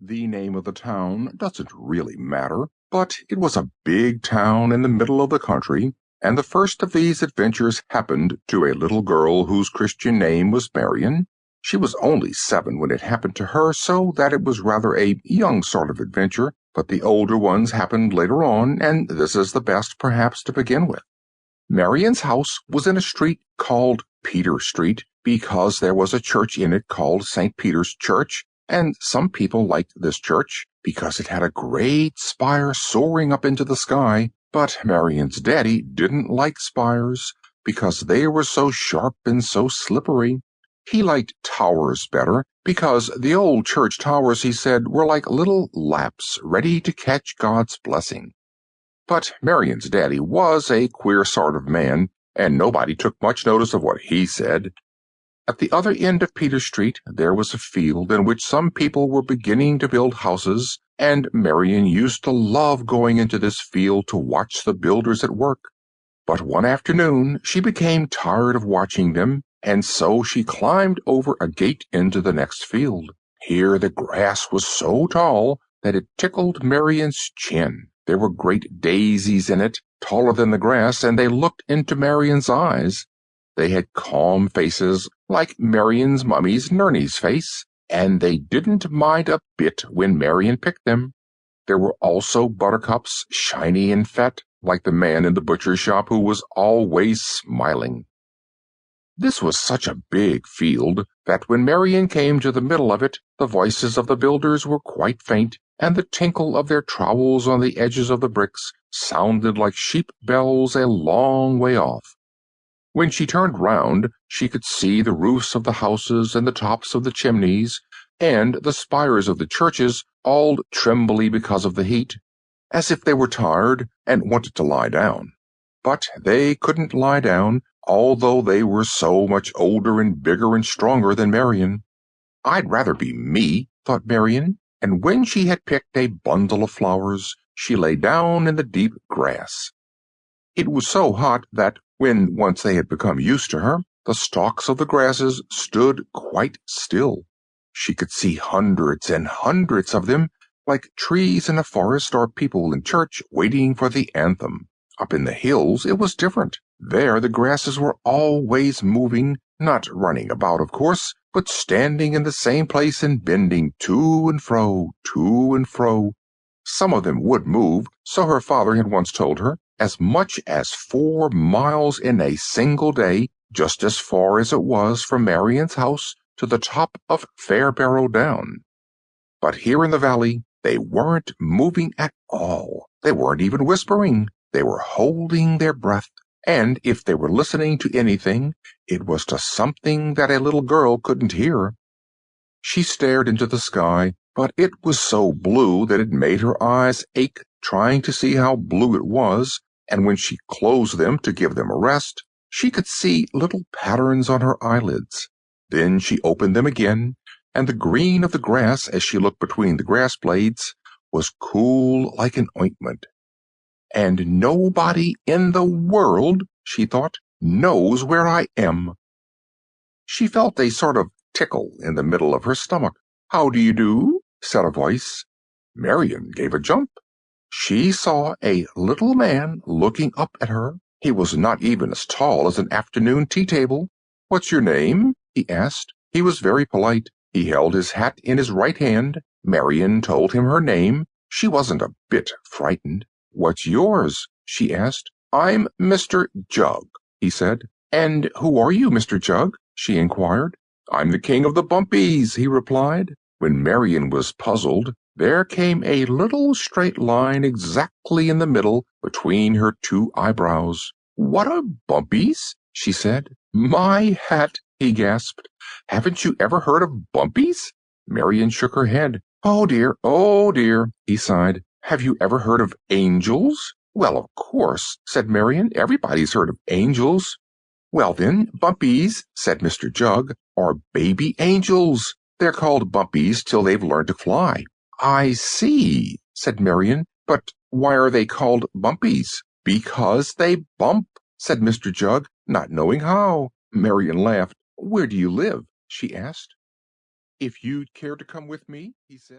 The name of the town doesn't really matter, but it was a big town in the middle of the country, and the first of these adventures happened to a little girl whose Christian name was Marian. She was only 7 when it happened to her, so that it was rather a young sort of adventure, but the older ones happened later on, and this is the best perhaps to begin with. Marian's house was in a street called Peter Street, because there was a church in it called St. Peter's Church, and some people liked this church because it had a great spire soaring up into the sky, but Marian's daddy didn't like spires because they were so sharp and so slippery. He liked towers better because the old church towers, he said, were like little laps ready to catch God's blessing. But Marian's daddy was a queer sort of man, and nobody took much notice of what he said. At the other end of Peter Street there was a field in which some people were beginning to build houses, and Marian used to love going into this field to watch the builders at work. But one afternoon she became tired of watching them, and so she climbed over a gate into the next field. Here the grass was so tall that it tickled Marian's chin. There were great daisies in it, taller than the grass, and they looked into Marian's eyes. They had calm faces, like Marian's mummy's Nurney's face, and they didn't mind a bit when Marian picked them. There were also buttercups, shiny and fat, like the man in the butcher's shop who was always smiling. This was such a big field that when Marian came to the middle of it, the voices of the builders were quite faint, and the tinkle of their trowels on the edges of the bricks sounded like sheep bells a long way off. When she turned round, she could see the roofs of the houses and the tops of the chimneys, and the spires of the churches all trembly because of the heat, as if they were tired and wanted to lie down. But they couldn't lie down, although they were so much older and bigger and stronger than Marian. I'd rather be me, thought Marian, and when she had picked a bundle of flowers, she lay down in the deep grass. It was so hot that, when once they had become used to her, the stalks of the grasses stood quite still. She could see hundreds and hundreds of them, like trees in a forest or people in church waiting for the anthem. Up in the hills it was different. There the grasses were always moving, not running about, of course, but standing in the same place and bending to and fro, to and fro. Some of them would move, so her father had once told her, as much as 4 miles in a single day, just as far as it was from Marian's house to the top of Fairbarrow Down. But here in the valley they weren't moving at all. They weren't even whispering. They were holding their breath, and if they were listening to anything, it was to something that a little girl couldn't hear. She stared into the sky, but it was so blue that it made her eyes ache trying to see how blue it was, and when she closed them to give them a rest, she could see little patterns on her eyelids. Then she opened them again, and the green of the grass, as she looked between the grass blades, was cool like an ointment. And nobody in the world, she thought, knows where I am. She felt a sort of tickle in the middle of her stomach. "How do you do?" said a voice. Marian gave a jump. She saw a little man looking up at her. He was not even as tall as an afternoon tea table. "What's your name?" he asked. He was very polite. He held his hat in his right hand. Marian told him her name. She wasn't a bit frightened. "What's yours?" she asked. "I'm Mr. Jugg," he said. "And who are you, Mr. Jugg?" she inquired. "I'm the king of the Bumpies," he replied. When Marian was puzzled, there came a little straight line exactly in the middle between her 2 eyebrows. "What are Bumpies?" she said. "My hat!" he gasped. "Haven't you ever heard of Bumpies?" Marian shook her head. Oh dear," he sighed. "Have you ever heard of angels?" "Well, of course," said Marian. "Everybody's heard of angels." "Well then, Bumpies," said Mr. Jugg, "are baby angels. They're called Bumpies till they've learned to fly." "I see," said Marian. "But why are they called Bumpies?" "Because they bump," said Mr. Jugg, not knowing how. Marian laughed. "Where do you live?" she asked. "If you'd care to come with me," he said.